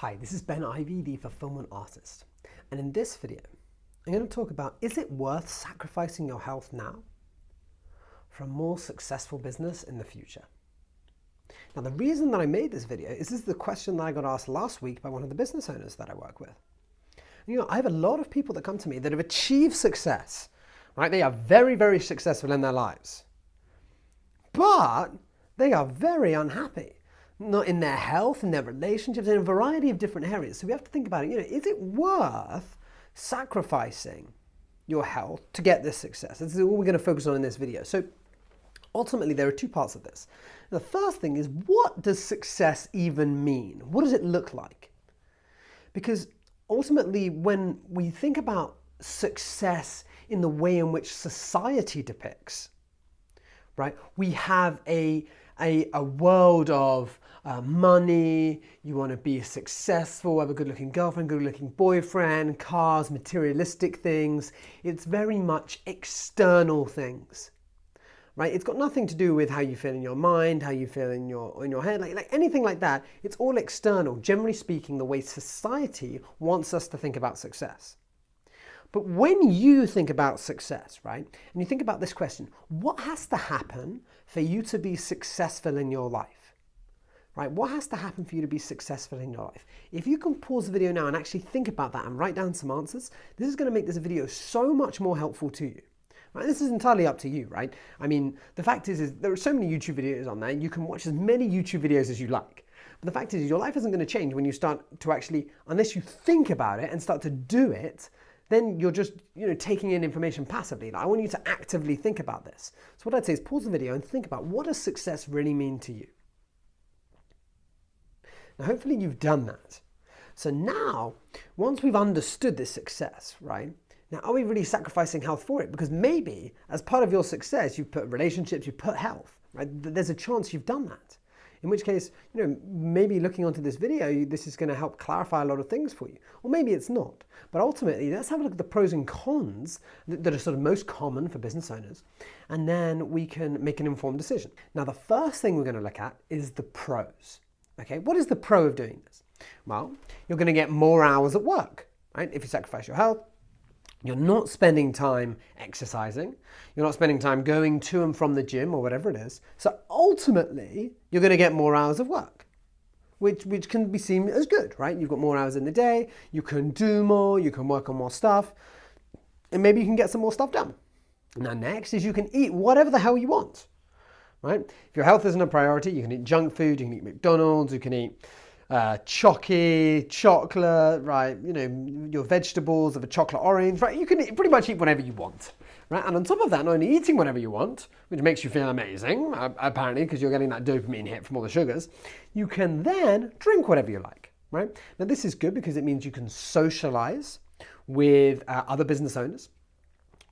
Hi, this is Ben Ivey, the fulfillment artist. And in this video, I'm going to talk about, is it worth sacrificing your health now for a more successful business in the future? Now, the reason that I made this video is this is the question that I got asked last week by one of the business owners that I work with. I have a lot of people that come to me that have achieved success, right? They are very, very successful in their lives, but they are very unhappy. Not in their health, in their relationships, in a variety of different areas. So we have to think about it, is it worth sacrificing your health to get this success? This is all we're going to focus on in this video. So ultimately, there are two parts of this. The first thing is, what does success even mean? What does it look like? Because ultimately, when we think about success in the way in which society depicts, right, we have a world of money, you want to be successful, have a good-looking girlfriend, good-looking boyfriend, cars, materialistic things. It's very much external things, right? It's got nothing to do with how you feel in your mind, how you feel in your head, like anything like that. It's all external, generally speaking, the way society wants us to think about success. But when you think about success, right, and you think about this question, what has to happen for you to be successful in your life? Right? What has to happen for you to be successful in your life? If you can pause the video now and actually think about that and write down some answers, this is going to make this video so much more helpful to you. Right? This is entirely up to you, right? I mean, the fact is there are so many YouTube videos on there. You can watch as many YouTube videos as you like. But the fact is your life isn't going to change when you start to actually, unless you think about it and start to do it, then you're just taking in information passively. I want you to actively think about this. So what I'd say is pause the video and think about, what does success really mean to you? Now, hopefully you've done that. So now, once we've understood this success, right, now are we really sacrificing health for it? Because maybe as part of your success, you've put relationships, you've put health, right? There's a chance you've done that. In which case, maybe looking onto this video, this is going to help clarify a lot of things for you. Or maybe it's not. But ultimately, let's have a look at the pros and cons that are sort of most common for business owners. And then we can make an informed decision. Now, the first thing we're going to look at is the pros. Okay, what is the pro of doing this? Well, you're going to get more hours at work, right? If you sacrifice your health, you're not spending time exercising. You're not spending time going to and from the gym or whatever it is. So ultimately, you're going to get more hours of work, which can be seen as good, right? You've got more hours in the day. You can do more. You can work on more stuff. And maybe you can get some more stuff done. Now, next is you can eat whatever the hell you want, right? If your health isn't a priority, you can eat junk food. You can eat McDonald's. You can eat chocolate, right? Your vegetables of a chocolate orange, right? You can pretty much eat whatever you want, right? And on top of that, not only eating whatever you want, which makes you feel amazing, apparently, because you're getting that dopamine hit from all the sugars, you can then drink whatever you like, right? Now, this is good because it means you can socialize with other business owners.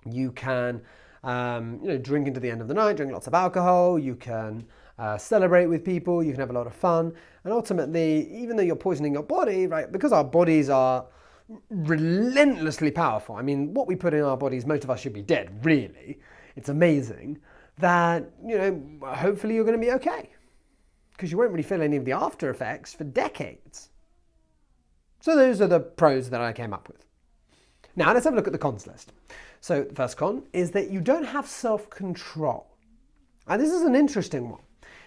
You can, drink into the end of the night, drink lots of alcohol. You can celebrate with people, you can have a lot of fun, and ultimately, even though you're poisoning your body, right, because our bodies are relentlessly powerful, I mean, what we put in our bodies, most of us should be dead, really. It's amazing that, hopefully you're going to be okay, because you won't really feel any of the after effects for decades. So those are the pros that I came up with. Now, let's have a look at the cons list. So the first con is that you don't have self-control. And this is an interesting one.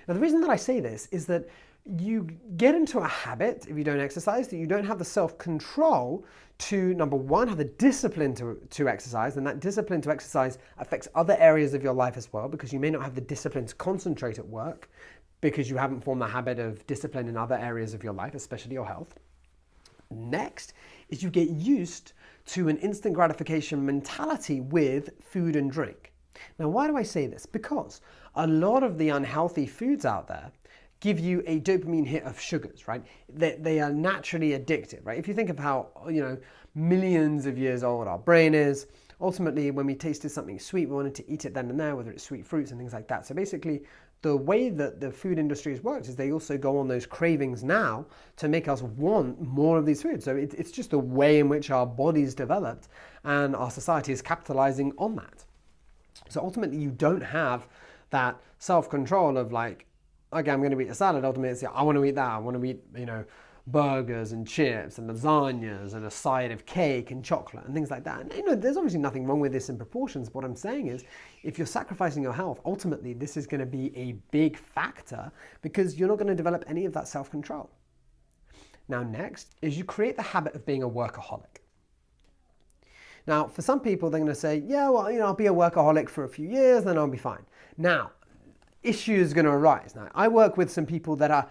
Now, the reason that I say this is that you get into a habit, if you don't exercise, that you don't have the self-control to, number one, have the discipline to exercise, and that discipline to exercise affects other areas of your life as well, because you may not have the discipline to concentrate at work, because you haven't formed the habit of discipline in other areas of your life, especially your health. Next is you get used to an instant gratification mentality with food and drink. Now, why do I say this? Because a lot of the unhealthy foods out there give you a dopamine hit of sugars, right? They are naturally addictive, right? If you think of how, millions of years old our brain is, ultimately when we tasted something sweet, we wanted to eat it then and there, whether it's sweet fruits and things like that. So basically, the way that the food industry has worked is they also go on those cravings now to make us want more of these foods. So it's just the way in which our bodies developed, and our society is capitalizing on that. So ultimately, you don't have that self-control of like, okay, I'm going to eat a salad. Ultimately, it's, I want to eat that. I want to eat, burgers and chips and lasagnas and a side of cake and chocolate and things like that. And there's obviously nothing wrong with this in proportions. What I'm saying is, if you're sacrificing your health, ultimately this is going to be a big factor because you're not going to develop any of that self-control. Now, next is you create the habit of being a workaholic. Now, for some people, they're going to say, yeah, well, I'll be a workaholic for a few years, then I'll be fine. Now, issues are going to arise. Now, I work with some people that are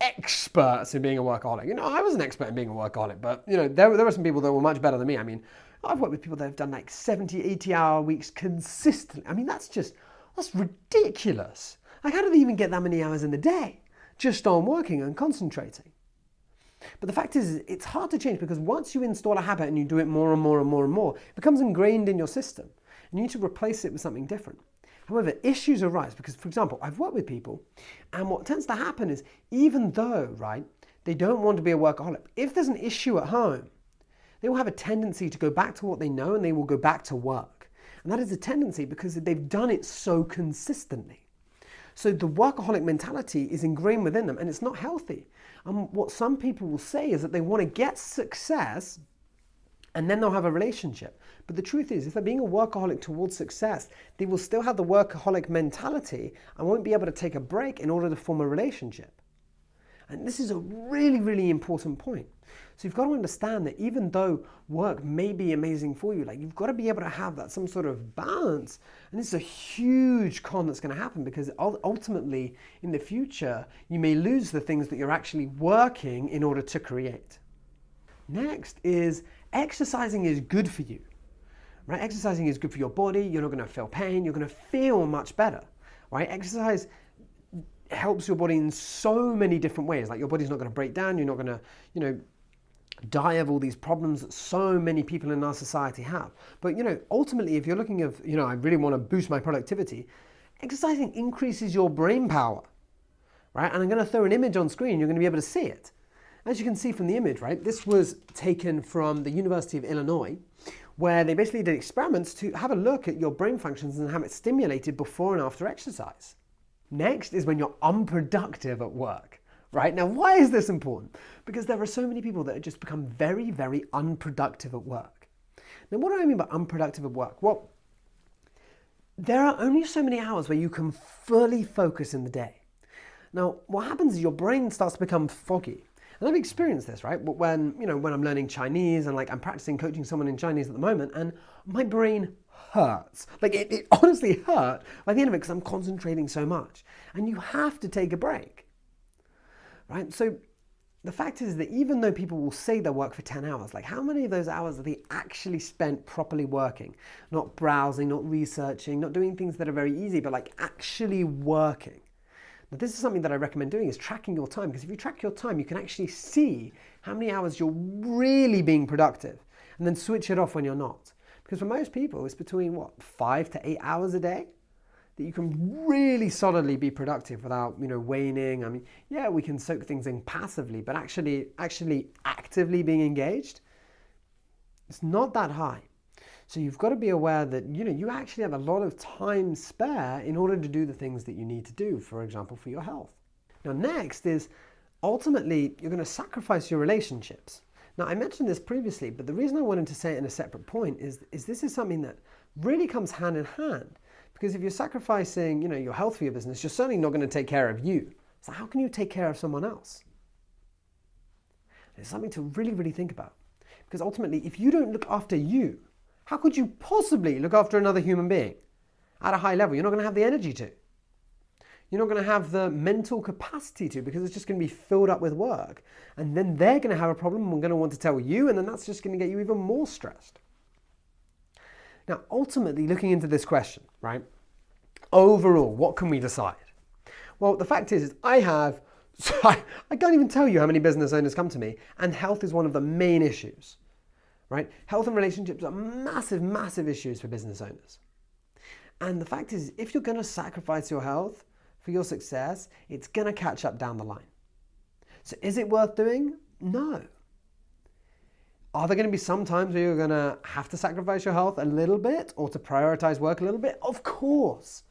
experts in being a workaholic. I was an expert in being a workaholic, but there were some people that were much better than me. I mean, I've worked with people that have done like 70, 80-hour weeks consistently. I mean, that's ridiculous. Like, how do they even get that many hours in the day just on working and concentrating? But the fact is, it's hard to change because once you install a habit and you do it more and more and more and more, it becomes ingrained in your system and you need to replace it with something different. However, issues arise because, for example, I've worked with people and what tends to happen is even though, they don't want to be a workaholic, if there's an issue at home, they will have a tendency to go back to what they know and they will go back to work. And that is a tendency because they've done it so consistently. So the workaholic mentality is ingrained within them and it's not healthy. And what some people will say is that they want to get success and then they'll have a relationship. But the truth is, if they're being a workaholic towards success, they will still have the workaholic mentality and won't be able to take a break in order to form a relationship. And this is a really, really important point. So you've got to understand that even though work may be amazing for you, you've got to be able to have that some sort of balance. And this is a huge con that's going to happen because ultimately in the future, you may lose the things that you're actually working in order to create. Next is exercising is good for you, right? Exercising is good for your body. You're not going to feel pain. You're going to feel much better, right? Exercise helps your body in so many different ways. Like your body's not going to break down. You're not going to, die of all these problems that so many people in our society have. But, ultimately, if you're looking at, I really want to boost my productivity, exercising increases your brain power, right? And I'm going to throw an image on screen. You're going to be able to see it. As you can see from the image, right, this was taken from the University of Illinois, where they basically did experiments to have a look at your brain functions and how it's stimulated before and after exercise. Next is when you're unproductive at work, right? Now, why is this important? Because there are so many people that have just become very, very unproductive at work. Now, what do I mean by unproductive at work? Well, there are only so many hours where you can fully focus in the day. Now, what happens is your brain starts to become foggy. And I've experienced this, right? When I'm learning Chinese and I'm practicing coaching someone in Chinese at the moment and my brain hurts. It honestly hurt by the end of it because I'm concentrating so much. And you have to take a break, right? So the fact is that even though people will say they work for 10 hours, how many of those hours are they actually spent properly working? Not browsing, not researching, not doing things that are very easy, but actually working. Now, this is something that I recommend doing is tracking your time, because if you track your time, you can actually see how many hours you're really being productive and then switch it off when you're not. Because for most people, it's between 5 to 8 hours a day that you can really solidly be productive without, waning. I mean, yeah, we can soak things in passively, but actually actively being engaged, it's not that high. So you've got to be aware that, you actually have a lot of time spare in order to do the things that you need to do, for example, for your health. Now, next is ultimately you're going to sacrifice your relationships. Now, I mentioned this previously, but the reason I wanted to say it in a separate point is this is something that really comes hand in hand. Because if you're sacrificing, your health for your business, you're certainly not going to take care of you. So how can you take care of someone else? It's something to really, really think about. Because ultimately, if you don't look after you, how could you possibly look after another human being at a high level? You're not going to have the energy to. You're not going to have the mental capacity to, because it's just going to be filled up with work. And then they're going to have a problem and going to want to tell you, and then that's just going to get you even more stressed. Now, ultimately, looking into this question, right? Overall, what can we decide? Well, the fact is I can't even tell you how many business owners come to me, and health is one of the main issues. Right? Health and relationships are massive, massive issues for business owners. And the fact is, if you're going to sacrifice your health for your success, it's going to catch up down the line. So is it worth doing? No. Are there going to be some times where you're going to have to sacrifice your health a little bit or to prioritize work a little bit? Of course.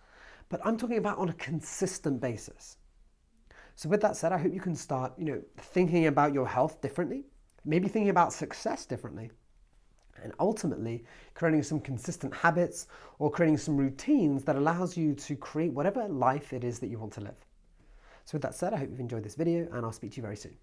But I'm talking about on a consistent basis. So with that said, I hope you can start, thinking about your health differently, maybe thinking about success differently, and ultimately creating some consistent habits or creating some routines that allows you to create whatever life it is that you want to live. So with that said, I hope you've enjoyed this video, and I'll speak to you very soon.